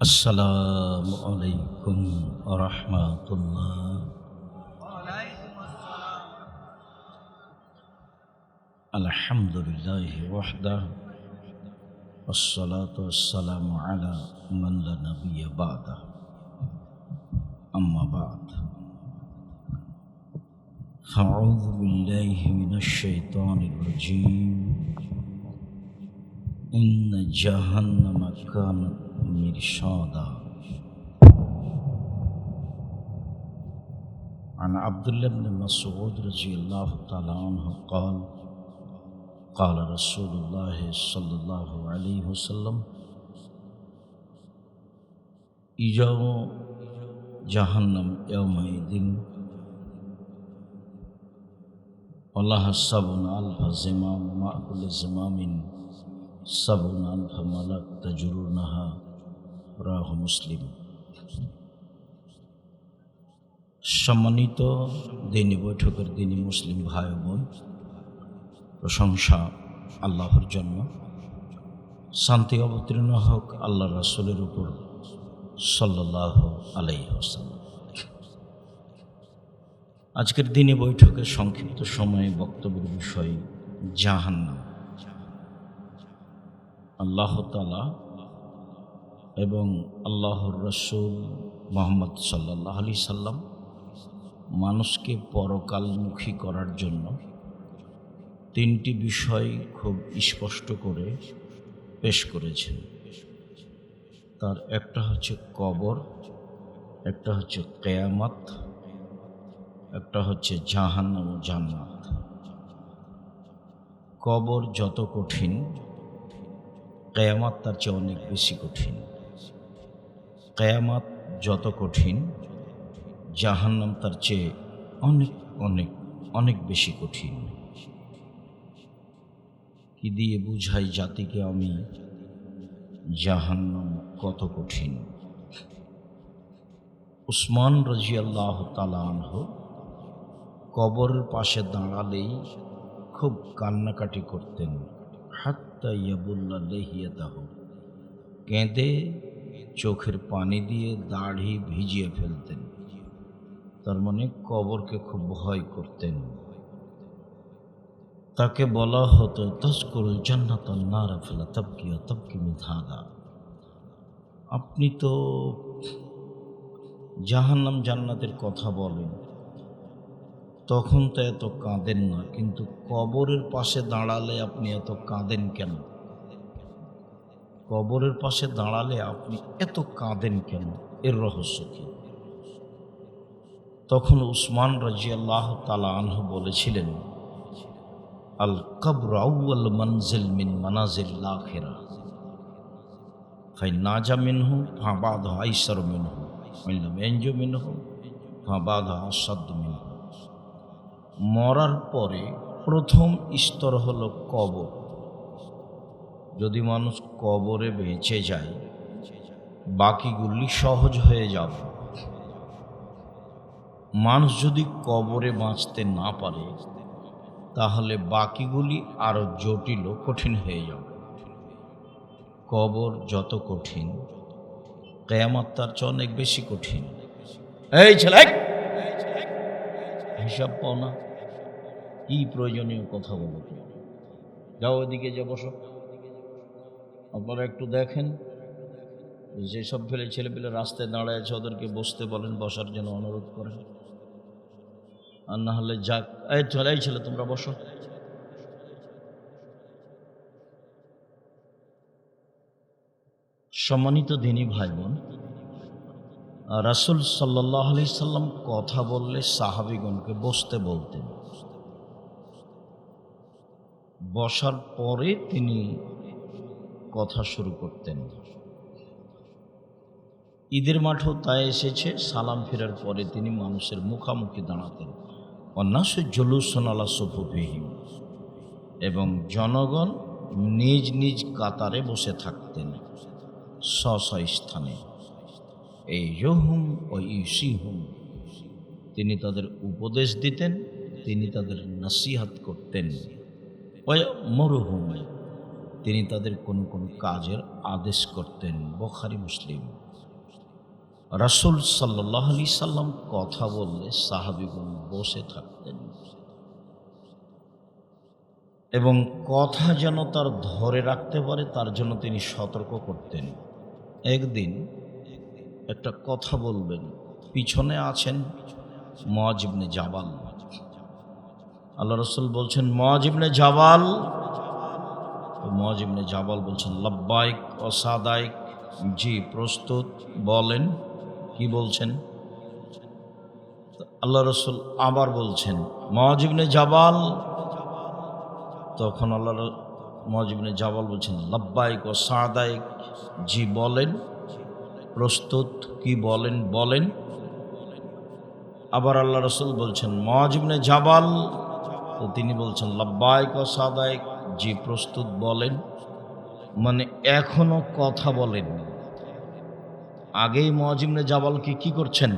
আসসালামু আলাইকুম ওয়া রাহমাতুল্লাহ। আলহামদুলিল্লাহি ওয়াহদাহু ওয়াসসালাতু ওয়াসসালামু আলা মান লা নাবিয়্যা বা'দাহু। আম্মা বা'দ। ফাআউযু বিল্লাহি মিনাশ শাইতানির রাজীম। ইন্না জাহান্নামা কানাত মিরসাদা। عن عبد الله بن مسعود رضي الله تعالى عنه قال قال رسول الله صلى الله عليه وسلم إجاء جهنم يومئذ والله 70,000 زمام مع كل زمام 70,000 ملك تجرونها রাহ মুসলিম। সম্মানিত দিনী বৈঠকের দিনী মুসলিম ভাই বোন, প্রশংসা আল্লাহর জন্য, শান্তি অবতীর্ণ হোক আল্লাহ রাসূলের উপর সাল্লাল্লাহু আলাইহি ওয়াসাল্লাম। আজকের দিনী বৈঠকের সংক্ষিপ্ত সময়ে বক্তব্যের বিষয় জাহান্নাম। আল্লাহ তাআলা এবং আল্লাহর রাসূল মুহাম্মদ সাল্লাল্লাহু আলাইহি সাল্লাম মানুষকে পরকালমুখী করার জন্য তিনটি বিষয় খুব স্পষ্ট করে পেশ করেছেন। তার একটা হচ্ছে কবর, একটা হচ্ছে কিয়ামত, একটা হচ্ছে জাহান্নাম ও জান্নাত। কবর যত কঠিন, কিয়ামত তার চেয়ে অনেক বেশি কঠিন। কিয়ামত যত কঠিন, জাহান্নাম তার চেয়ে অনেক অনেক অনেক বেশি কঠিন। কি দিয়ে বুঝাই জাতিকে আমি জাহান্নাম কত কঠিন? উসমান রাদিয়াল্লাহু তাআলা আনহু কবরের পাশে দাঁড়ালেই খুব কান্নাকাটি করতেন। হাত্তা ইয়াবুল্লা লিহিয়াতাহু, কেঁদে চোখের পানি দিয়ে দাড়ি ভিজিয়ে ফেলতেন। তার মানে কবরকে খুব ভয় করতেন। তাকে বলা হতো তাজকুরুল জান্নাত ওয়ান নার ফালা তাবকি ওয়া তাবকি মিনহাদা। আপনি তো জাহান্নাম জান্নাতের কথা বলেন, তখন তো এত কাঁদেন না, কিন্তু কবরের পাশে দাঁড়ালে আপনি এত কাঁদেন কেন? কবরের পাশে দাঁড়ালে আপনি এত কাঁদেন কেন? এর রহস্য কি? তখন উসমান রাদিয়াল্লাহু তাআলা আনহু বলেছিলেন, আল কবর আউয়াল মানজিল মিন মানাজিল আখিরাহ, ফাইন নাজা মিনহু ফাবাদহু আইসার মিনহু ওয়াইন লাম ইয়ানজু মিনহু ফাবাদহু আসাদ্দু মিনহু। মরার পরে প্রথম স্তর হলো কবর। যদি মানুষ কবরে বেঁচে যায়, বাকিগুলি সহজ হয়ে যাবে। মানুষ যদি কবরে বাঁচতে না পারে, তাহলে বাকিগুলি আরো জটিল ও কঠিন হয়ে যাবে। কবর যত কঠিন, কিয়ামত তার চেয়ে অনেক বেশি কঠিন। এই ছেলে, হিসাব পাও না? কি প্রয়োজনীয় কথা বলো? যাও ওইদিকে যে বসো। আপনারা একটু দেখেন, যেসব ছেলেপেলে রাস্তায় দাঁড়ায় আছে ওদেরকে বসতে বলেন, বসার জন্য অনুরোধ করেন। আর না হলে যাক, এই ছেলে তোমরা বসো। সম্মানিত দিনী ভাই বোন, রাসূল সাল্লাল্লাহু আলাইহি সাল্লাম কথা বললে সাহাবীগণকে বসতে বলতেন। বসার পরে তিনি কথা শুরু করতেন। ঈদের মাঠও তাই এসেছে, সালাম ফেরার পরে তিনি মানুষের মুখামুখি দাঁড়াতেন। অন্যাসু জুলুসুন আলা সুফুফিহিম, এবং জনগণ নিজ নিজ কাতারে বসে থাকতেন স্ব স্থানে। এই ইউহুম ও ইউসিহুম, তিনি তাদের উপদেশ দিতেন, তিনি তাদের নসিহত করতেন। ওয়ামরুহুম, তিনি তাদের কোন কোন কাজের আদেশ করতেন। বুখারী মুসলিম। রাসূল সাল্লাল্লাহু আলাইহি সাল্লাম কথা বললে সাহাবীগণ বসে থাকতেন এবং কথা যেন তার ধরে রাখতে পারে তার জন্য তিনি সতর্ক করতেন। একদিন একটা কথা বলবেন, পিছনে আছেন মুআয ইবনে জাবাল। আল্লাহ রাসূল বলছেন, মুআয ইবনে জাবাল। মুআয ইবনে জাবাল বলছেন, লাব্বাইক ও সাদাইক, জি প্রস্তুত, বলেন কি বলছেন। আল্লাহ রাসূল আবার বলছেন, মুআয ইবনে জাবাল। তখন মুআয ইবনে জাবাল বলছেন, লাব্বাইক ও সাদাইক, জি বলেন, প্রস্তুত, কি বলেন বলেন। আবার আল্লাহ রাসূল বলছেন, মুআয ইবনে জাবাল। তো তিনি বলছেন, লাব্বাইক ও সাদাইক, জি প্রস্তুত, বলেন। মানে এখনো কথা বলেন। আগেই মুআয ইবনে জাবালকে কি করছেন?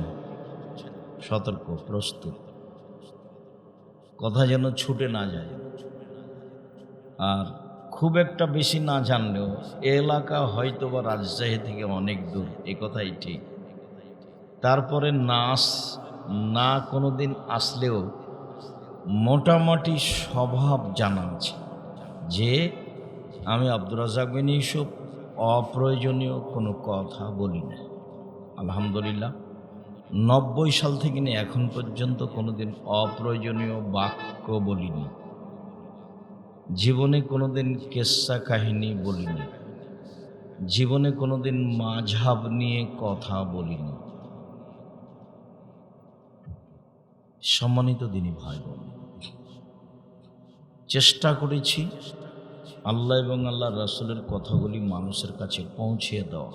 সতর্ক, প্রস্তুত, কথা যেন ছুটে না যায়। আর খুব একটা বেশি না জানলেও এলাকা হয়তো বা রাজশাহী থেকে অনেক দূর, এ কথাই ঠিক। তারপরে না কোনোদিন আসলেও মোটামুটি স্বভাব জানা আছে যে আমি আব্দুর রাজ্জাক বিন ইউসুফ অপ্রয়োজনীয় কোনো কথা বলি না। আলহামদুলিল্লাহ 90 সাল থেকে নিয়ে এখন পর্যন্ত কোনোদিন অপ্রয়োজনীয় বাক্য বলিনি। জীবনে কোনোদিন কেসা কাহিনী বলিনি। জীবনে কোনোদিন মাযহাব নিয়ে কথা বলিনি। সম্মানিত দিনী ভাই বোন, চেষ্টা করেছি আল্লাহ এবং আল্লাহর রাসূলের কথাগুলি মানুষের কাছে পৌঁছিয়ে দেওয়া।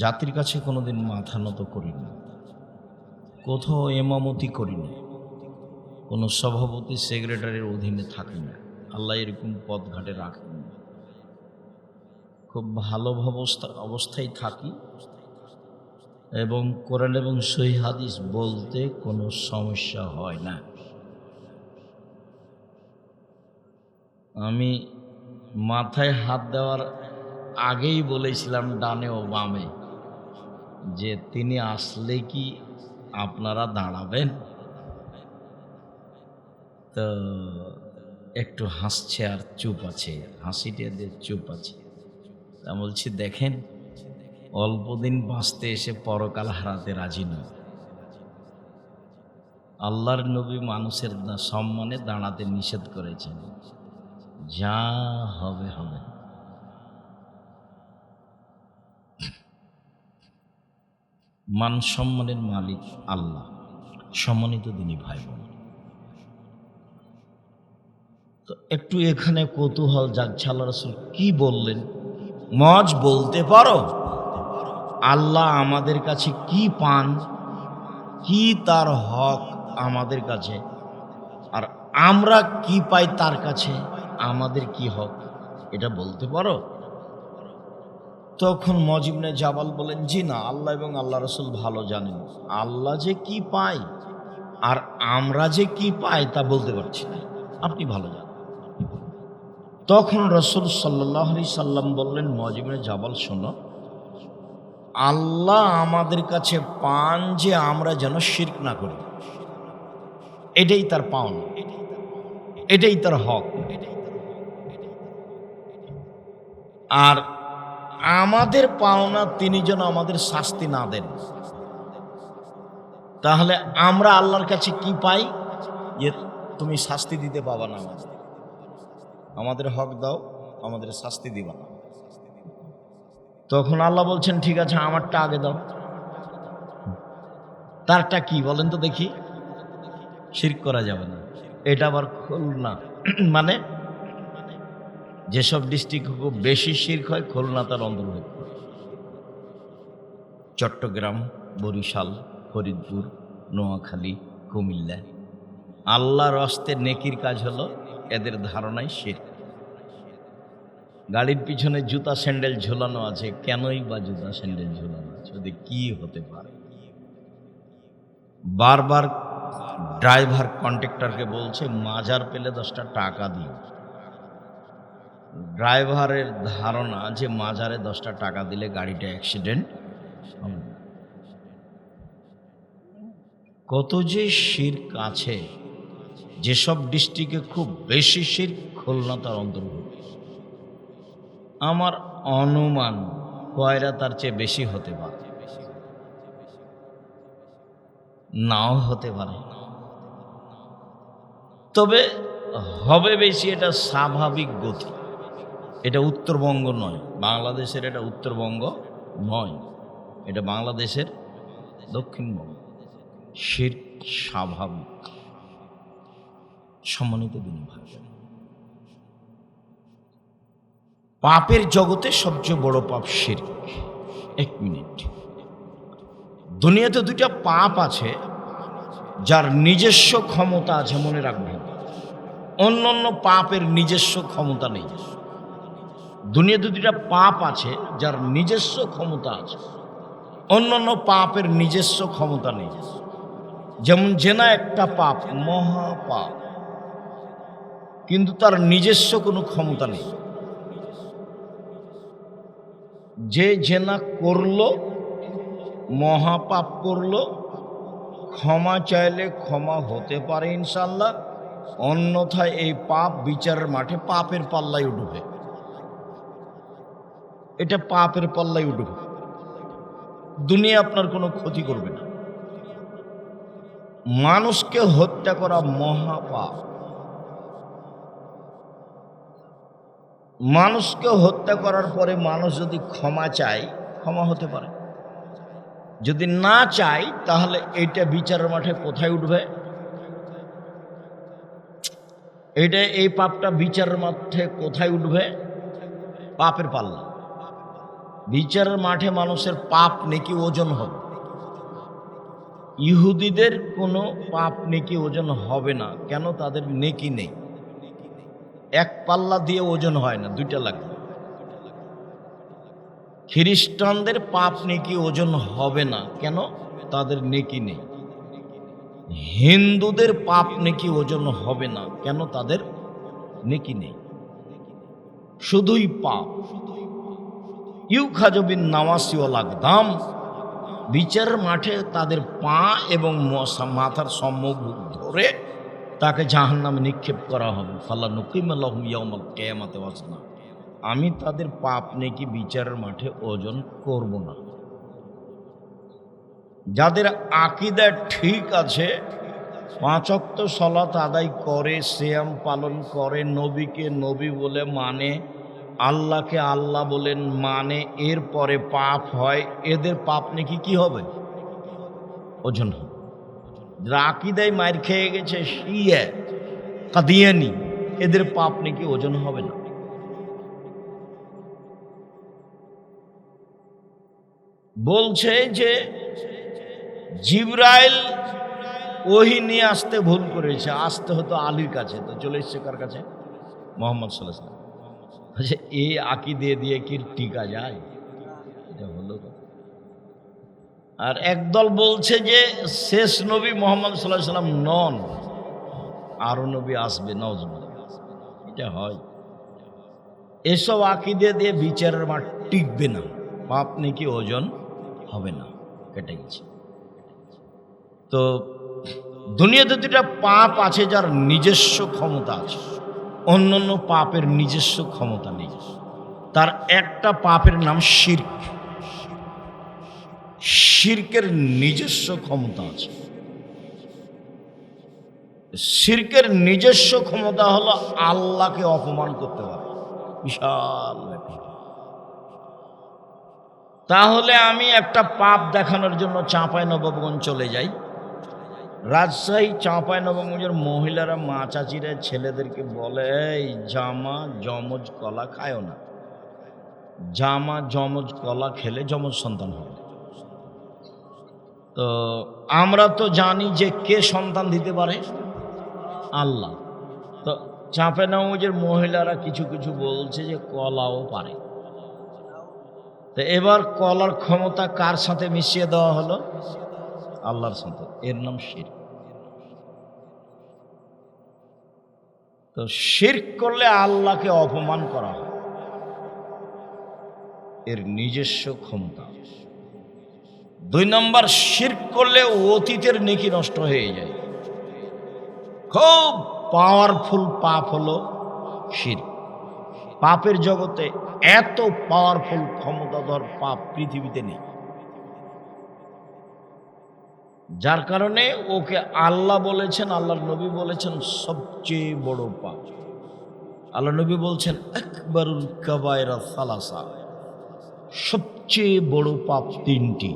জাতির কাছে কোনোদিন মাথা নত করিনি, কোথাও ইমামতি করিনি, কোনো সভাপতি সেক্রেটারির অধীনে থাকি না। আল্লাহ এরকম পথঘাটে রাখেন। খুব ভালো অবস্থায় থাকি এবং কোরআন এবং সহিহ হাদিস বলতে কোনো সমস্যা হয় না। আমি মাথায় হাত দেওয়ার আগেই বলেছিলাম ডানে ও বামে যে তিনি আসলে কি আপনারা দাঁড়াবেন? তো একটু হাসছে আর চুপ আছে, হাসিটা দিয়ে চুপ আছে। তা বলছি, দেখেন অল্প দিন বাঁচতে এসে পরকাল হারাতে রাজি নয়। আল্লাহর নবী মানুষের সম্মানে দাঁড়াতে নিষেধ করেছেন, যা হবে হবে। মান সম্মানের মালিক আল্লাহ। সম্মানিত দিনী ভাই বোন, তো একটু এখানে কৌতূহল জাগছে, আল্লাহ রাসূল কি বললেন? মুআয, বলতে পারো আল্লাহ আমাদের কাছে কি পান, কি তার হক আমাদের কাছে, আর আমরা কি পাই তার কাছে, আমাদের কি হক, এটা বলতে পারো? তখন মুআয ইবনে জাবাল বলেন, জি না, আল্লাহ এবং আল্লাহ রাসূল ভালো জানেন। আল্লাহ যে কি পায় আর আমরা যে কি পাই তা বলতে পারছি না, আপনি ভালো জানেন। তখন রাসূল সাল্লাল্লাহু আলাইহি সাল্লাম বললেন, মুআয ইবনে জাবাল, শোনো, আল্লাহ আমাদের কাছে পান যে আমরা যেন শিরক না করি, এটাই তার পাওনা, এটাই তার হক। আর আমাদের পাওনা তিনি যেন আমাদের শাস্তি না দেন। তাহলে আমরা আল্লাহর কাছে কি পাই? যে তুমি শাস্তি দিতে পাবা না, আমাদের হক দাও, আমাদের শাস্তি দিবা না। তখন আল্লাহ বলছেন, ঠিক আছে, আমারটা আগে দাও। তারটা কি বলেন তো দেখি? শিরক করা যাবে না। এটা আবার খুলনা, মানে যেসব ডিস্ট্রিক্ট খুব বেশি শিরক হয় খুলনা তার অন্তর্ভুক্ত। চট্টগ্রাম, বরিশাল, ফরিদপুর, নোয়াখালী, কুমিল্লা, আল্লাহর হস্তে নেকির কাজ হলো এদের ধারণায় শিরক। গাড়ির পিছনে জুতা স্যান্ডেল ঝোলানো আছে, কেনই বা জুতা স্যান্ডেল ঝোলানো আছে? ওদের কি হতে পারে? বারবার ড্রাইভার কন্ট্রাক্টরকে বলছে, মাজার পেলে 10টা টাকা দিও। ড্রাইভারের ধারণা যে মাজারে 10টা টাকা দিলে গাড়িটা অ্যাক্সিডেন্ট হবে না। কত যে শিরক আছে, যেসব ডিস্ট্রিক্টে খুব বেশি শিরক, খুলনা তার অন্তর্ভুক্ত। আমার অনুমান কয়রা তার চেয়ে বেশি হতে পারে, নাও হতে পারে, তবে হবে বেশি। এটা স্বাভাবিক গতি। এটা উত্তরবঙ্গ নয়, বাংলাদেশের এটা উত্তরবঙ্গ নয়, এটা বাংলাদেশের দক্ষিণবঙ্গ। শিরক স্বাভাবিক। সম্মানিত দিনী ভাই, পাপের জগতে সবচেয়ে বড় পাপ শিরক। এক মিনিট, দুনিয়াতে দুইটা পাপ আছে যার নিজস্ব ক্ষমতা আছে, মনে রাখবেন। অন্য অন্য পাপের নিজস্ব ক্ষমতা নেই। দুনিয়াতে দুইটা পাপ আছে যার নিজস্ব ক্ষমতা আছে, অন্য অন্য পাপের নিজস্ব ক্ষমতা নেই। যেমন জেনা একটা পাপ, মহাপাপ, কিন্তু তার নিজস্ব কোনো ক্ষমতা নেই। যে জেনা করলো, মহাপাপ করলো, ক্ষমা চাইলে ক্ষমা হতে পারে ইনশাল্লাহ, অন্যথায় এই পাপ বিচারের মাঠে পাপের পাল্লায় উঠবে। এটা পাপের পাল্লায় উঠবে, দুনিয়া আপনার কোনো ক্ষতি করবে না। মানুষকে হত্যা করা মহাপাপ। মানুষকে হত্যা করার পরে মানুষ যদি ক্ষমা চায়, ক্ষমা হতে পারে। যদি না চাই, তাহলে এইটা বিচারের মাঠে কোথায় উঠবে? এই পাপটা বিচারের মাঠে কোথায় উঠবে? পাপের পাল্লা। বিচারের মাঠে মানুষের পাপ নেকি ওজন হবে। ইহুদিদের কোনো পাপ নেকি ওজন হবে না। কেন? তাদের নেকি নেই। এক পাল্লা দিয়ে ওজন হয় না, দুইটা লাগবে। খ্রিস্টানদের পাপ নেকি ওজন হবে না, কেন? তাদের নেকি নেই। হিন্দুদের পাপ নেকি ওজন হবে না, কেন? তাদের নেকি নেই। শুধুই পাপ। ইউখাজবিন নাওয়াসিওয়াল আকদাম, বিচারের মাঠে তাদের পা এবং মাথার সম্মুখ ধরে তাকে জাহান্নামে নিক্ষেপ করা হবে। ফাল্লা নুকিম লাহুম ইয়াউমাল কিয়ামাতি ওয়াজনা। আমি তাদের পাপ নেকি বিচারের মাঠে ওজন করব না। যাদের আকীদা ঠিক আছে, 5 ওয়াক্ত সালাত আদায় করে, সিয়াম পালন করে, নবীকে নবী বলে মানে, আল্লাহকে আল্লাহ বলেন মানে, এরপরে পাপ হয়, এদের পাপ নাকি কি হবে? ওজন হবে। যারা আকীদায় মার খেয়ে গেছে, শিয়া কাদিয়ানি, এদের পাপ নাকি ওজন হবে না। বলছে যে জিবরাইল ওহী নিয়ে আসতে ভুল করেছে, আসতে হতো আলীর কাছে, তো চলে এসছে কার কাছে? মুহাম্মদ সাল্লাল্লাহু আলাইহি ওয়াসাল্লাম। এই আকীদা দিয়ে কি টিকা যায়? এটা হলো কথা। আর একদল বলছে যে শেষ নবী মুহাম্মদ সাল্লাল্লাহু আলাইহি ওয়াসাল্লাম নন, আরো নবী আসবে, নাউজুবিল্লাহ। এটা হয়। এসব আকীদা দিয়ে বিচারের মাঠ টিকবে না, পাপ নাকি ওজন হবে না, কেটে গেছে। তো দুনিয়াতে দুটা পাপ আছে যার নিজস্ব ক্ষমতা আছে, অন্যান্য পাপের নিজস্ব ক্ষমতা নেই। তার একটা পাপের নাম শিরক। শিরকের নিজস্ব ক্ষমতা আছে। শিরকের নিজস্ব ক্ষমতা হলো আল্লাহকে অপমান করতে পারে, বিশাল ব্যাপার। তাহলে আমি একটা পাপ দেখানোর জন্য চাঁপাইনবাবগঞ্জ চলে যাই। রাজশাহী চাঁপাইনবাবগঞ্জের মহিলারা, মা চাচিরা ছেলেদেরকে বলে, এই জামা জমজ কলা খায়ও না, জামা জমজ কলা খেলে জমজ সন্তান হবে। তো আমরা তো জানি যে কে সন্তান দিতে পারে? আল্লাহ। তো চাঁপাইনবাবগঞ্জের মহিলারা কিছু কিছু বলছে যে কলাও পারে। তো এবার কলার ক্ষমতা কার সাথে মিশিয়ে দেওয়া হলো? আল্লাহর সাথে। এর নাম শিরক। তো শিরক করলে আল্লাহকে অপমান করা হয়, এর নিজস্ব ক্ষমতা। 2 নম্বর, শিরক করলে অতীতের নেকি নষ্ট হয়ে যায়। খুব পাওয়ারফুল পাপ হলো শিরক। পাপের জগতে এত পাওয়ারফুল ক্ষমতাধর পাপ পৃথিবীতে নেই, যার কারণে ওকে আল্লাহ বলেছেন, আল্লাহর নবী বলেছেন সবচেয়ে বড় পাপ। আল্লাহ নবী বলছেন আকবরুল কাবায়রা সালাসা, সবচেয়ে বড় পাপ 3টি।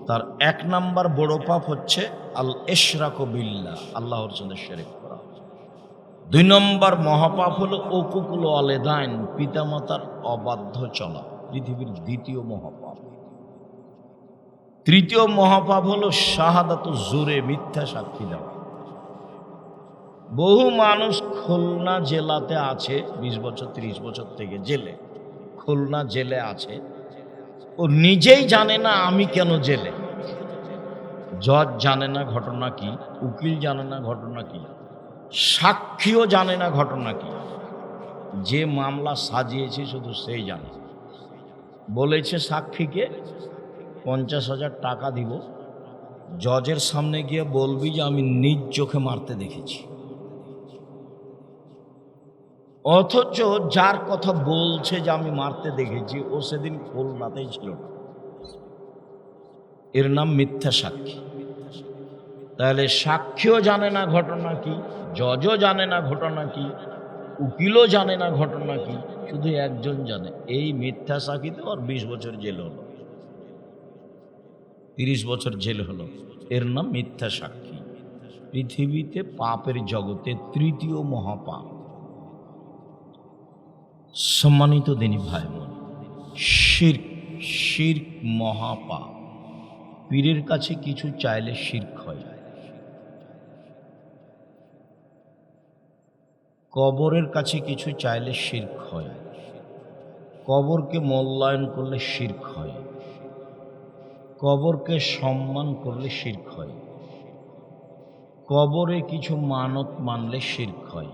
তার 1 নাম্বার বড় পাপ হচ্ছে আল ইশরাকু বিল্লাহ, আল্লাহর সঙ্গে শিরক করা। 2 নম্বর মহাপাপ হলো উকুকুল ওয়ালিদাইন, পিতামাতার অবাধ্য চলা, পৃথিবীর 2য় মহাপাপ। 3য় মহাপাপ হলো শাহাদাতু জুরে, মিথ্যা সাক্ষী দেওয়া। বহু মানুষ খুলনা জেলাতে আছে, 20 বছর 30 বছর থেকে জেলে, খুলনা জেলে আছে। ও নিজেই জানে না আমি কেন জেলে। জজ জানে না ঘটনা কি, উকিল জানে না ঘটনা কি, সাক্ষীও জানে না ঘটনা কি। যে মামলা সাজিয়েছে শুধু সেই জানে। বলেছে সাক্ষীকে 50,000 টাকা দিব, জজের সামনে গিয়ে বলবি যে আমি নিজ চোখে মারতে দেখেছি। অথচ যার কথা বলছে যে আমি মারতে দেখেছি, ও সেদিন খুলনাতেই ছিল না। এর নাম মিথ্যা সাক্ষী। তাহলে সাক্ষীও জানে না ঘটনা কি, জজও জানে না ঘটনা কি, উকিলও জানে না ঘটনা কি, শুধু একজন জানে। এই মিথ্যা সাক্ষীতে ওর 20 বছর জেল হলো, 30 বছর জেল হলো। এর নাম মিথ্যা সাক্ষী। পৃথিবীতে পাপের জগতে 3য় মহাপাপ। সম্মানিত দিনী ভাই বোন, শিরক, শিরক মহাপাপ। পীরের কাছে কিছু চাইলে শিরক হয়। কবরের কাছে কিছু চাইলে শিরক হয়। কবরকে মূল্যায়ন করলে শিরক হয়। কবরকে সম্মান করলে শিরক হয়। কবরে কিছু মানত মানলে শিরক হয়।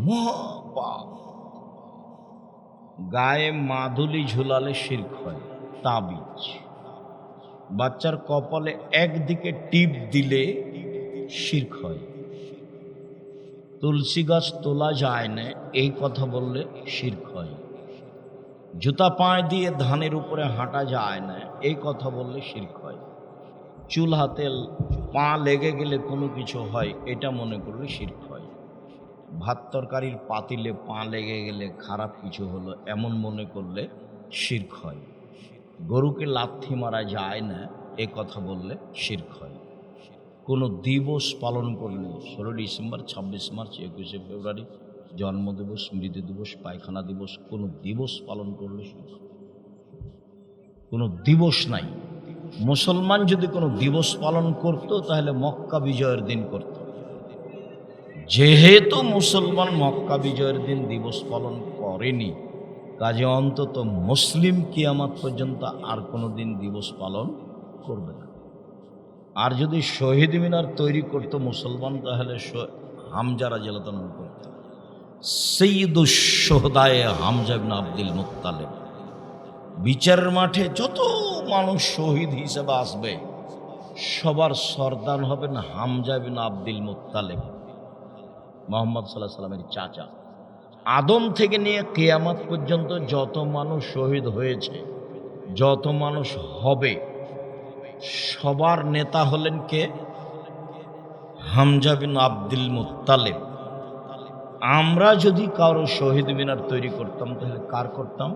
মহাপাপ। গায়ে মাদুলি ঝুলালে শিরক হয়। তাবিজ, বাচ্চার কপালে একদিকে টিপ দিলে শিরক হয়। তুলসী গাছ তোলা যায় না এই কথা বললে শিরক হয়। জুতা পায়ে দিয়ে ধানের উপরে হাঁটা যায় না এই কথা বললে শিরক হয়। চুল হাতে পা লেগে গেলে কোনো কিছু হয় এটা মনে করলে শিরক হয়। ভাত তরকারির পাতিলে পা লেগে গেলে খারাপ কিছু হলো এমন মনে করলে শিরক হয়। গরুকে লাথি মারা যায় না এ কথা বললে শিরক হয়। কোনো দিবস পালন করলে 16 ডিসেম্বর, 26 মার্চ, 21শে ফেব্রুয়ারি, জন্ম দিবস, মৃত্যু দিবস, পায়খানা দিবস, কোনো দিবস পালন করলে শিরক। কোনো দিবস নাই। মুসলমান যদি কোনো দিবস পালন করত তাহলে মক্কা বিজয়ের দিন করত। যেহেতু মুসলমান মক্কা বিজয়ের দিন দিবস পালন করেনি, কাজে অন্তত মুসলিম কিয়ামত পর্যন্ত আর কোনো দিন দিবস পালন করবে না। আর যদি শহীদ মিনার তৈরি করত মুসলমান তাহলে হামজা রাদিয়াল্লাহু তাআলা করত। সৈয়দুশ শুহাদায়ে হামজা ইবনে আব্দুল মুত্তালিব। বিচারের মাঠে যত মানুষ শহীদ হিসেবে আসবে সবার সর্দার হবেন হামজা ইবনে আব্দুল মুত্তালিব, মুহাম্মদ সাল্লাল্লাহু আলাইহি সাল্লামের চাচা। আদম থেকে নিয়ে কিয়ামত পর্যন্ত যত মানুষ শহীদ হয়েছে, যত মানুষ হবে, সবার নেতা হলেন কে? হামজা বিন আব্দুল মুত্তালিব। আমরা যদি কারো শহীদ মিনার তৈরি করতাম তাহলে কার করতাম?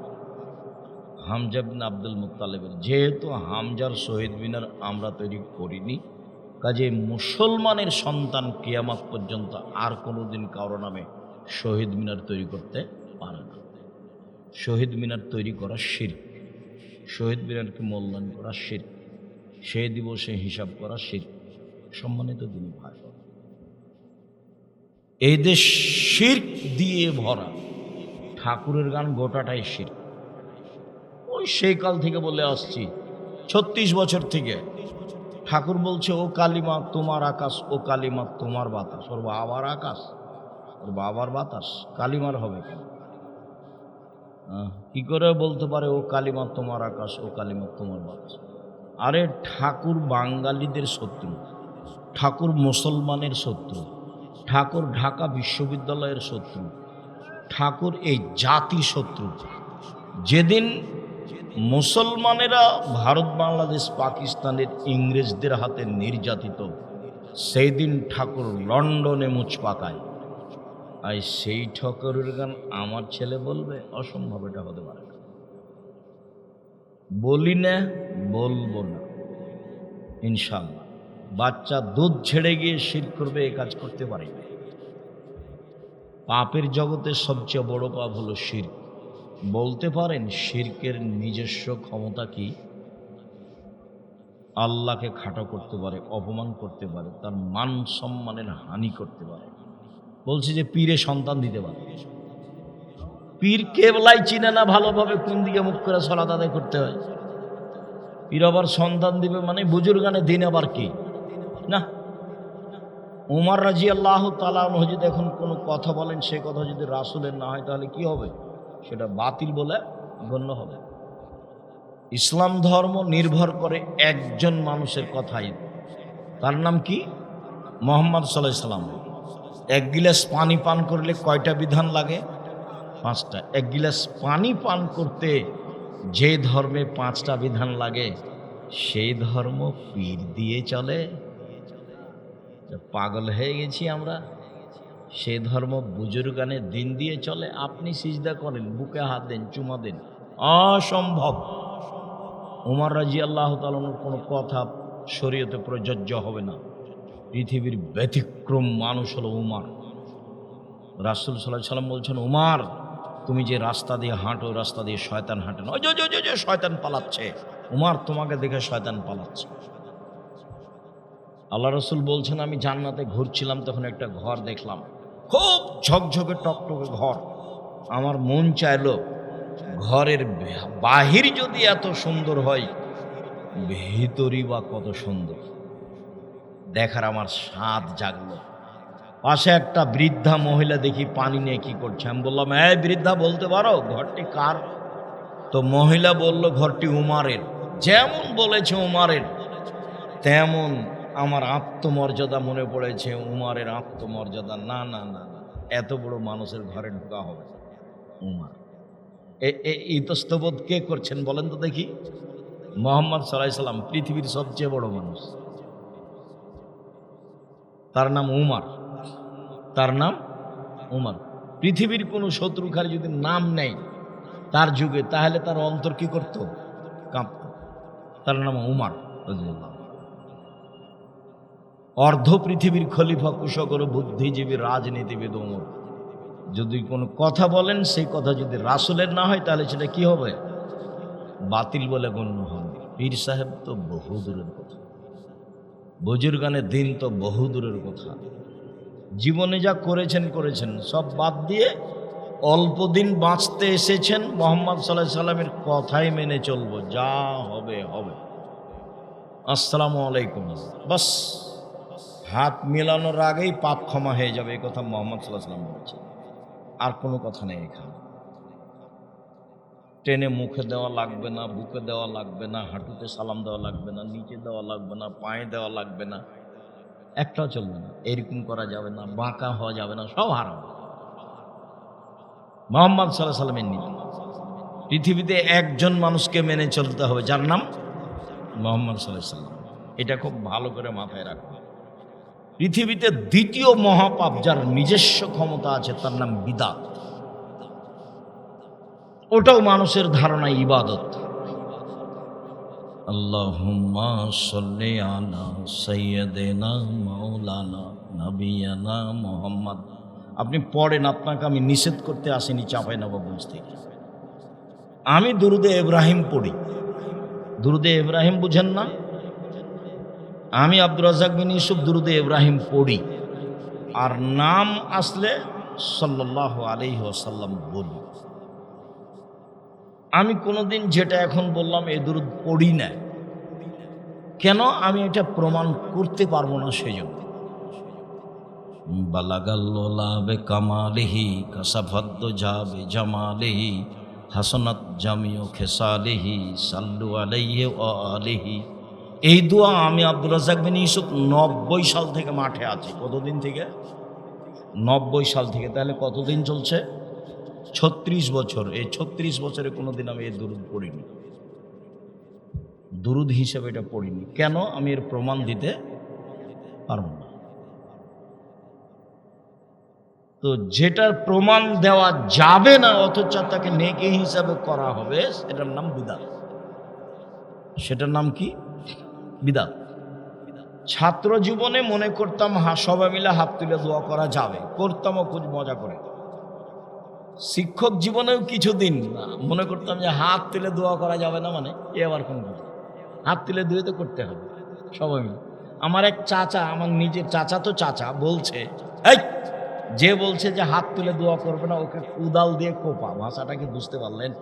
হামজা বিন আব্দুল মুত্তালিবের। যেহেতু হামজার শহীদ মিনার আমরা তৈরি করিনি, কাজে মুসলমানের সন্তান কিয়ামত পর্যন্ত আর কোনোদিন কারো নামে শহীদ মিনার তৈরি করতে পারে না। শহীদ মিনার তৈরি করা শিরক, শহীদ মিনারকে মূল্যায়ন করা শিরক, সেই দিবসে হিসাব করা শিরক। সম্মানিত দিনী ভাই, এই দেশ শিরক দিয়ে ভরা। ঠাকুরের গান গোটাটাই শিরক। ওই সেই কাল থেকে বলে আসছি, 36 বছর থেকে ঠাকুর বলছে ও কালিমা তোমার আকাশ, ও কালিমা তোমার বাতাস। ওর বাবার আকাশ, ওর বাবার বাতাস, কালিমার হবে কেন? কি করে বলতে পারে ও কালিমা তোমার আকাশ, ও কালিমা তোমার বাতাস? আরে ঠাকুর বাঙালিদের শত্রু, ঠাকুর মুসলমানের শত্রু, ঠাকুর ঢাকা বিশ্ববিদ্যালয়ের শত্রু, ঠাকুর এই জাতির শত্রু। যেদিন মুসলমানেরা ভারত, বাংলাদেশ, পাকিস্তানের ইংরেজদের হাতে নির্যাতিত, সেই দিন ঠাকুর লন্ডনে মুচ পাকায়। আর সেই ঠাকুরের গান আমার ছেলে বলবে? অসম্ভব, এটা হতে পারে না। বলি না, বলবো না ইনশাল্লাহ। বাচ্চা দুধ ছেড়ে গিয়ে শিরক করবে, এ কাজ করতে পারে না। পাপের জগতে সবচেয়ে বড় পাপ হলো শিরক। বলতে পারেন শিরকের নিজস্ব ক্ষমতা কি? আল্লাহকে খাটো করতে পারে, অপমান করতে পারে, তার মান সম্মানের হানি করতে পারে। বলছি যে পীরে সন্তান দিতে পারে। পীর কেবলাই চিনে না ভালোভাবে, কোন দিকে মুখ করে সালাত আদায় করতে হয়। পীর আবার সন্তান দিবে মানে বুজুর্গানে দিন আবার কি না। উমর রাদিয়াল্লাহু তাআলা আনহু যদি এখন কোনো কথা বলেন, সে কথা যদি রাসূলের না হয়, তাহলে কি হবে? সেটা বাতিল বলে গণ্য হবে। ইসলাম ধর্ম নির্ভর করে একজন মানুষের কথাই। তার নাম কি? মুহাম্মদ সাল্লাল্লাহু আলাইহি সাল্লাম। এক গিলাস পানি পান করলে কয়টা বিধান লাগে? 5টা। এক গিলাস পানি পান করতে যে ধর্মে 5টা বিধান লাগে, সেই ধর্ম পীর দিয়ে চলে? পাগল হয়ে গেছি আমরা। সেই ধর্ম বুজুর্গানে দিন দিয়ে চলে। আপনি সিজদা করেন, বুকে হাত দেন, চুমা দেন, অসম্ভব। উমর রাদিয়াল্লাহু তাআলা কোনো কথা শরীয়তে প্রযোজ্য হবে না। পৃথিবীর ব্যতিক্রম মানুষ হলো উমর। রাসূল সাল্লাল্লাহু আলাইহি সাল্লাম বলছেন, উমর তুমি যে রাস্তা দিয়ে হাঁটো, রাস্তা দিয়ে শয়তান হাঁটে না। ওই যে শয়তান পালাচ্ছে। উমর তোমাকে দেখে শয়তান পালাচ্ছে। আল্লাহ রসুল বলছেন, আমি জান্নাতে ঘুরছিলাম, তখন একটা ঘর দেখলাম, খুব ঝকঝকে টকটকে ঘর। আমার মন চাইলো ঘরের বাহির যদি এত সুন্দর হয়, ভিতরই বা কত সুন্দর। দেখার আমার স্বাদ জাগলো। পাশে একটা বৃদ্ধা মহিলা দেখি পানি নিয়ে কি করছে। আমি বললাম, এই বৃদ্ধা বলতে পারো ঘরটি কার? তো মহিলা বলল, ঘরটি উমারের। যেমন বলেছে উমারের, তেমন আমার আত্মমর্যাদা মনে পড়েছে উমারের আত্মমর্যাদা। না না না, এত বড় মানুষের ঘরে ঢোকা হবে উমার। ইতস্তবোধ কে করছেন বলেন তো দেখি? মুহাম্মদ সাল্লাল্লাহু আলাইহি সাল্লাম, পৃথিবীর সবচেয়ে বড় মানুষ। তার নাম উমার, তার নাম উমার। পৃথিবীর কোনো শত্রুখারি যদি নাম নেয় তার যুগে, তাহলে তার অন্তর কি করত? কাঁপত। তার নাম উমার রাদিয়াল্লাহু। অর্ধ পৃথিবীর খলিফা, কুশকর, বুদ্ধিজীবী, রাজনীতিবিদ ওমর। যদি কোনো কথা বলেন, সেই কথা যদি রাসূলের না হয়, তাহলে সেটা কি হবে? বাতিল বলে গণ্য হবে। পীর সাহেব তো বহু দূরের কথা, বুজুর্গানের দিন তো বহু দূরের কথা। জীবনে যা করেছেন, সব বাদ দিয়ে অল্প দিন বাঁচতে এসেছেন, মুহাম্মদ সাল্লাল্লাহু আলাইহি সাল্লামের কথাই মেনে চলবো, যা হবে হবে। আসসালামু আলাইকুম, বাস। হাত মেলানোর আগেই পাপ ক্ষমা হয়ে যাবে, এই কথা মুহাম্মদ সাল্লাল্লাহু আলাইহি সাল্লাম বলেছেন। আর কোনো কথা নেই এখানে। টেনে মুখে দেওয়া লাগবে না, বুকে দেওয়া লাগবে না, হাঁটুতে সালাম দেওয়া লাগবে না, নিচে দেওয়া লাগবে না, পায়ে দেওয়া লাগবে না, একটাও চলবে না। এরকম করা যাবে না, বাঁকা হওয়া যাবে না, সব হারাম। মুহাম্মদ সাল্লাল্লাহু আলাইহি সাল্লামের নীতি। পৃথিবীতে একজন মানুষকে মেনে চলতে হবে, যার নাম মুহাম্মদ সাল্লাল্লাহু আলাইহি সাল্লাম। এটা খুব ভালো করে মাথায় রাখবে। পৃথিবীতে দ্বিতীয় মহাপাপ, যার নিজস্ব ক্ষমতা আছে, তার নাম বিদআত। ওটাও মানুষের ধারণা ইবাদত। আল্লাহুম্মা সাল্লি আলা সাইয়্যিদিনা মাওলানা নবিয়ানা মুহাম্মদ। আপনি পড়েন, আপনাকে আমি নিষেধ করতে আসিনি চাঁপাইনবাবগঞ্জ থেকে। আমি দুরুদে ইব্রাহিম পড়ি। দুরুদে ইব্রাহিম বুঝেন না? আমি আব্দুর রাজ্জাক বিন ইউসুফ দুরুদে ইব্রাহিম পড়ি, আর নাম আসলে সাল্লাল্লাহু আলাইহি ওয়াসাল্লাম বলি। আমি কোনোদিন যেটা এখন বললাম এই দুরুদ পড়ি না। কেন? আমি এটা প্রমাণ করতে পারবো না, সেজন্য। বালাগাল্লোলা বে কামালিহি কাসাফাদ্দ যাবে জামালিহি হাসনাত জামিও খেসালিহি সাল্লু আলাইহি ওয়া আলিহি এই দোয়া আমি আব্দুর রাজ্জাক বিন ইউসুফ 90 সাল থেকে মাঠে আছি। কতদিন থেকে? 90 সাল থেকে। তাহলে কতদিন চলছে? 36 বছর। এই 36 বছরে কোনোদিন আমি এই দুরুদ পড়িনি, দুরুদ হিসেবে এটা পড়িনি। কেন? আমি এর প্রমাণ দিতে পারব না। তো যেটার প্রমাণ দেওয়া যাবে না অথচ তাকে নেকি হিসাবে করা হবে, সেটার নাম বিদআত। সেটার নাম কি? বিদআত। ছাত্র জীবনে মনে করতাম সবাই মিলে হাত তুলে দোয়া করা যাবে, করতামও খুব মজা করে। শিক্ষক জীবনেও কিছুদিন মনে করতাম যে হাত তুলে দোয়া করা যাবে না, মানে এ আবার কোন কথা? হাত তুলে ধুয়ে তো করতে হবে সবাই মিলে। আমার এক চাচা, আমার নিজের চাচা তো চাচা, বলছে এই যে বলছে যে হাত তুলে দোয়া করবে না ওকে কুদাল দিয়ে কোপা। ভাষাটাকে বুঝতে পারলেন?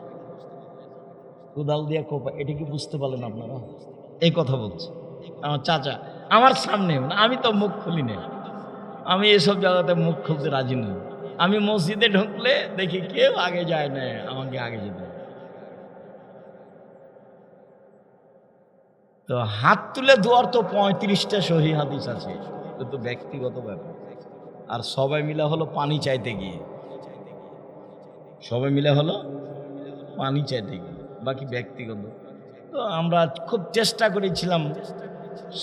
কুদাল দিয়ে কোপা, এটা কি বুঝতে পারলেন আপনারা? এই কথা বলছে আমার চাচা আমার সামনে। আমি তো মুখ খুলি না, আমি এসব জায়গাতে মুখ খুলতে রাজি নই। আমি মসজিদে ঢুকলে দেখি কেউ আগে যায় না, আমাকে আগে যেতে হবে। তো হাত তুলে দোয়ার তো 35টা সহিহ হাদিস আছে, এটা তো ব্যক্তিগত ব্যাপার। আর সবাই মিলে হলো পানি চাইতে গিয়ে, সবাই মিলে হলো পানি চাইতে গিয়ে, বাকি ব্যক্তিগত। তো আমরা খুব চেষ্টা করেছিলাম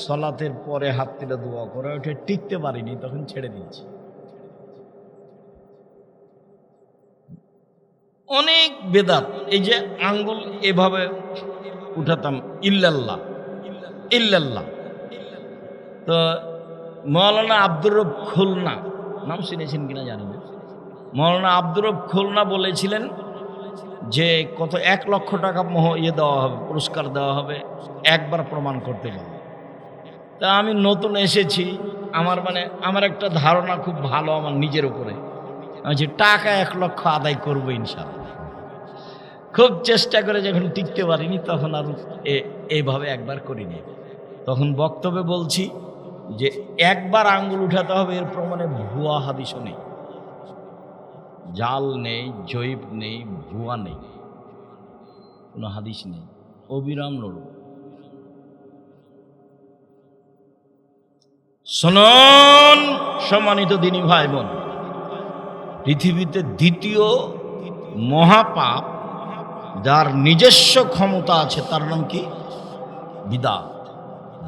সলাতের পরে হাত তুলে দোয়া করে, ওটা টিকতে পারিনি, তখন ছেড়ে দিয়েছি। অনেক বেদাত, এই যে আঙ্গুল এভাবে উঠাতাম, ইল্লাল্লাহ ইল্লাল্লাহ। তো মৌলানা আব্দুর রব খুলনা, নাম শুনেছেন কিনা জানি না, মৌলানা আব্দুর রব খুলনা বলেছিলেন যে কত 1 লক্ষ টাকা দেওয়া হবে, পুরস্কার দেওয়া হবে একবার প্রমাণ করতে পারবে। তা আমি নতুন এসেছি, আমার একটা ধারণা খুব ভালো আমার নিজের উপরে, আমি যে টাকা 1 লক্ষ আদায় করবো ইনশাআল্লাহ। খুব চেষ্টা করে যখন টিকতে পারিনি তখন আর এইভাবে একবার করিনি। তখন বক্তব্যে বলছি যে একবার আঙ্গুল উঠাতে হবে, এর প্রমাণে ভুয়া হাদিসও নেই, জাল নেই, জয়ীব নেই, ভুয়া নেই, কোনো হাদিস নেই, অবিরাম লড়ব। শুনুন সম্মানিত দিনী ভাই বোন, পৃথিবীতে দ্বিতীয় মহাপাপ যার নিজস্ব ক্ষমতা আছে তার নাম কি? বিদআত।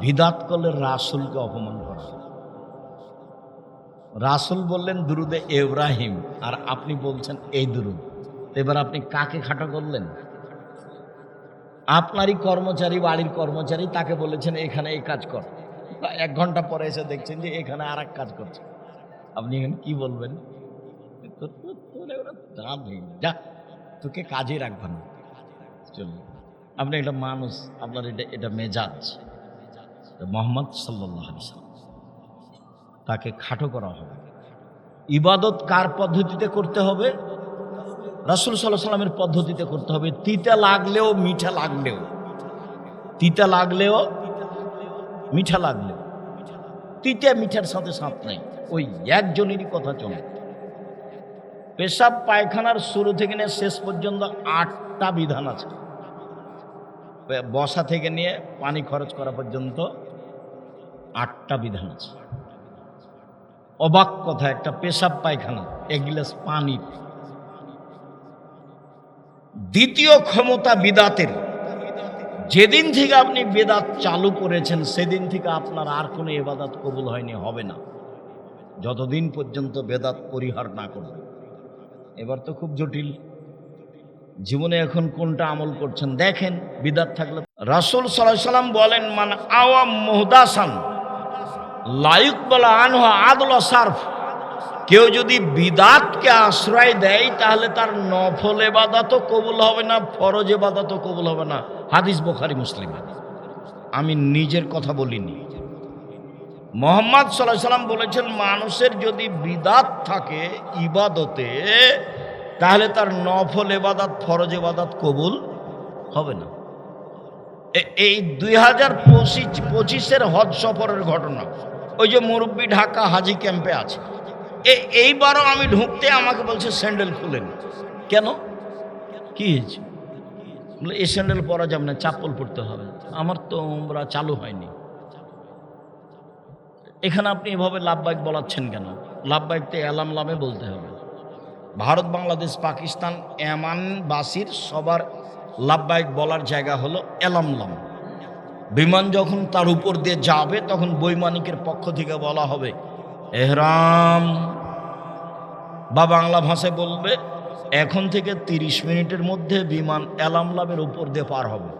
বিদআত করলে রাসূলকে অপমান করা। রাসূল বললেন দুরুদে ইব্রাহিম, আর আপনি বলছেন এই দুরুদ। এবার আপনি কাকে খাটো করলেন? আপনারই কর্মচারী, বাড়ির কর্মচারী, তাকে বলেছেন এখানে এই কাজ কর, 1 ঘন্টা পরে এসে দেখছেন যে এখানে আর এক কাজ করছে। আপনি এখানে কি বলবেন? যা, তোকে কাজে রাখবেন না, চলুন। আপনি একটা মানুষ, আপনার এটা মেজাজ। মুহাম্মদ সাল্লাল্লাহু আলাইহি ওয়াসাল্লাম, তাকে খাটো করা হবে। ইবাদত কার পদ্ধতিতে করতে হবে? রাসূল সাল্লাল্লাহু আলাইহি ওয়াসাল্লামের পদ্ধতিতে করতে হবে। তিতা লাগলেও মিঠা লাগলেও, তিতা লাগলেও মিঠা লাগলেও, তিতা মিঠার সাথে সাথ নেই, ওই একজনেরই কথা চলে। পেশাব পায়খানার শুরু থেকে নিয়ে শেষ পর্যন্ত 8টা বিধান আছে। বসা থেকে নিয়ে পানি খরচ করা পর্যন্ত 8টা বিধান আছে। অবাক কথা, একটা পেশাব পায়খানা, 1 গ্লাস পানি। দ্বিতীয় ক্ষমতা বিদআতের। যেদিন থেকে আপনি বিদআত চালু করেছেন সেদিন থেকে আপনার আর কোনো ইবাদত কবুল হয়নি, হবে না, যতদিন পর্যন্ত বিদআত পরিহার না করবেন। এবার তো খুব জটিল, জীবনে এখন কোনটা আমল করছেন দেখেন। বিদআত থাকলে রাসূল সাল্লাল্লাহু আলাইহি ওয়াসাল্লাম বলেন, মান আওয়াম মুহদাসান লা ইকবালু আনহু আদল সারফ। কেউ যদি বিদআতকে আশ্রয় দেয় তাহলে তার নফল ইবাদতও কবুল হবে না, ফরজ ইবাদতও কবুল হবে না। হাদিস বুখারী মুসলিম। আমি নিজের কথা বলিনি, মুহাম্মদ সাল্লাল্লাহু আলাইহি ওয়াসাল্লাম বলেছেন মানুষের যদি বিদআত থাকে ইবাদতে তাহলে তার নফল ইবাদত, ফরজ ইবাদত কবুল হবে না। এই 2025-এর হজ সফরের ঘটনা, ওই যে মুরব্বী ঢাকা হাজি ক্যাম্পে আছে, এইবারও আমি ঢুকতে আমাকে বলছে স্যান্ডেল খুলেন। কেন? কি হয়েছে? বলে এই স্যান্ডেল পরা যাবে না, চাপ্পল পরতে হবে। আমার তো উমরা চালু হয়নি। এখানে আপনি এভাবে লাভবাইক বলাচ্ছেন কেন? লাভবাইক তো এলাম লামে বলতে হবে। ভারত, বাংলাদেশ, পাকিস্তান, এমানবাসীর সবার লাভবাইক বলার জায়গা হলো এলামলাম। বিমান যখন তার উপর দিয়ে যাবে তখন বৈমানিকের পক্ষ থেকে বলা হবে এহরাম, বা বাংলা ভাষায় বলবে এখন থেকে 30 মিনিটের মধ্যে বিমান এলামলামের উপর দিয়ে পার হবে।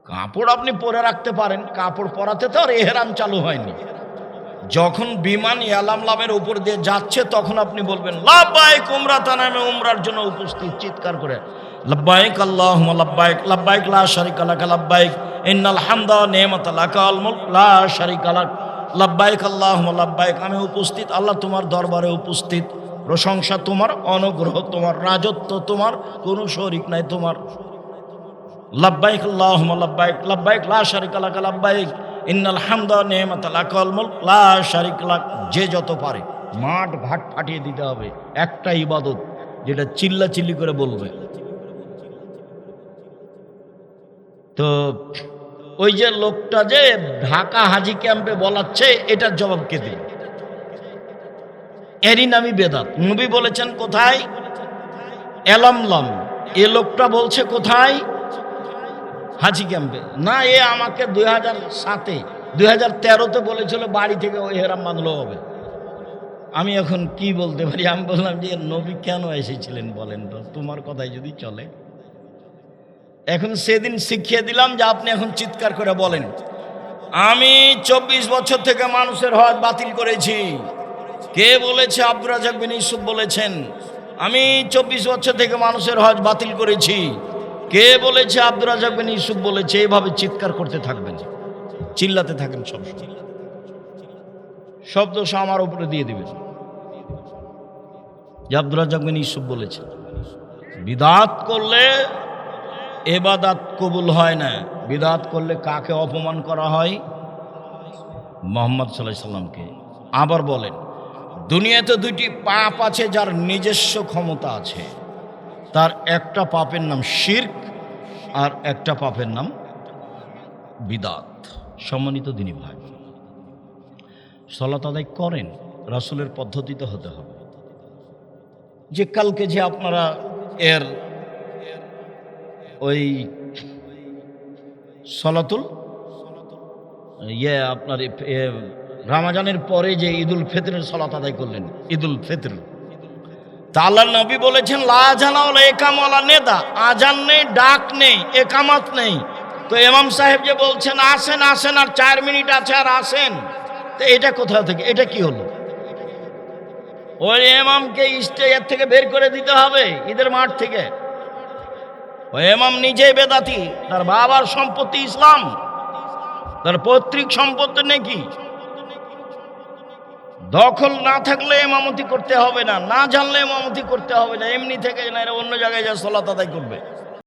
কাপড় আপনি পরে রাখতে পারেন, কাপড় পরাতে তো আর এহরাম চালু হয়নি। যখন বিমান এলামলামের উপর দিয়ে যাচ্ছে তখন আপনি বলবেন লাব্বাইক উমরাতান, আমি উমরার জন্য উপস্থিত, চিৎকার করে লাব্বাইক আল্লাহুম্মা লাব্বাইক, লাব্বাইক লা শারিকা লাক, লাব্বাইক ইন্নাল হামদা ওয়া নি'মাতা লাকাল মুলক লা শারিকা লাক, লাব্বাইক আল্লাহুম্মা লাব্বাইক, আমি উপস্থিত আল্লাহ তোমার দরবারে উপস্থিত, প্রশংসা তোমার, অনুগ্রহ তোমার, রাজত্ব তোমার, কোনো শরীক নাই তোমার। লাব্বাইক আল্লাহুম্মা লাব্বাইক, লাব্বাইক লা শারিকা লাক, লাব্বাইক ইন্নাল হামদা ওয়া নি'মাতা লাকাল মুলক লা শারিকা লাক। যে যত পারে মাঠ ঘাট ফাটিয়ে দিতে হবে, একটা ইবাদত যেটা চিল্লাচিল্লি করে বলবে। তো ওই যে লোকটা যে ঢাকা হাজি ক্যাম্পে বলাচ্ছে, এটার জবাব কে দিল? এরই নামই বেদাত। নবী বলেছেন কোথায়? এলামলাম। এ লোকটা বলছে কোথায়? হাজি ক্যাম্পে। না, এ আমাকে 2007-এ 2013-তে বলেছিল বাড়ি থেকে ওই হেরাম বাঁধলো হবে। আমি এখন কি বলতে পারি? আমি বললাম যে নবী কেন এসেছিলেন বলেন তো, তোমার কথাই যদি চলে। এখন সেদিন শিখিয়ে দিলাম যে আপনি এখন চিৎকার করে বলেন আমি 24 বছর থেকে মানুষের হজ বাতিল করেছি। কে বলেছে? আব্দুর রাজ্জাক বিন ইউসুফ বলেছেন আমি 24 বছর থেকে মানুষের হজ বাতিল করেছি। কে বলেছে? আব্দুর রাজ্জাক বিন ইউসুফ বলেছে। এইভাবে চিৎকার করতে থাকবেন, চিল্লাতে থাকেন, সব শব্দ আমার উপরে দিয়ে দিবেন যে আব্দুর রাজ্জাক বিন ইউসুফ বলেছে। বিদআত করলে ইবাদত কবুল হয় না। বিদআত করলে কাকে অপমান করা হয়? মুহাম্মদ সাল্লাল্লাহু আলাইহি সাল্লামকে। আবার বলেন দুনিয়াতে দুইটি পাপ আছে যার নিজস্ব ক্ষমতা আছে, তার একটা পাপের নাম শিরক আর একটা পাপের নাম বিদআত। সম্মানিত দিনী ভাই, সালাত আদায় করেন, রাসূলের পদ্ধতিতে হতে হবে। যে কালকে যে আপনারা এর ওই সলাতুল আপনার রমজানের পরে যে ঈদুল ফিতরের সালাত আদায় করলেন, ঈদুল ফিতর, তা আল্লাহর নবী বলেছেন লা আযানা ওয়ালা ইকাম ওয়ালা নিদা, আজান নেই, ডাক নেই, একামত নেই। তো ইমাম সাহেব যে বলছেন আসেন আসেন আর 4 মিনিট আছে আর আসেন, তো এটা কোথা থেকে? এটা কি হলো? ওই ইমামকে স্টেজ থেকে বের করে দিতে হবে ঈদের মাঠ থেকে। ওই ইমাম নিজেই বেদাতি, তার বাবার সম্পত্তি ইসলাম, তার পৈতৃক সম্পত্তি নাকি দখল না থাকলে ইমামতি করতে হবে না, না জানলে ইমামতি করতে হবে না, এমনি থেকে না, এরা অন্য জায়গায় যা সালাত আদায় করবে।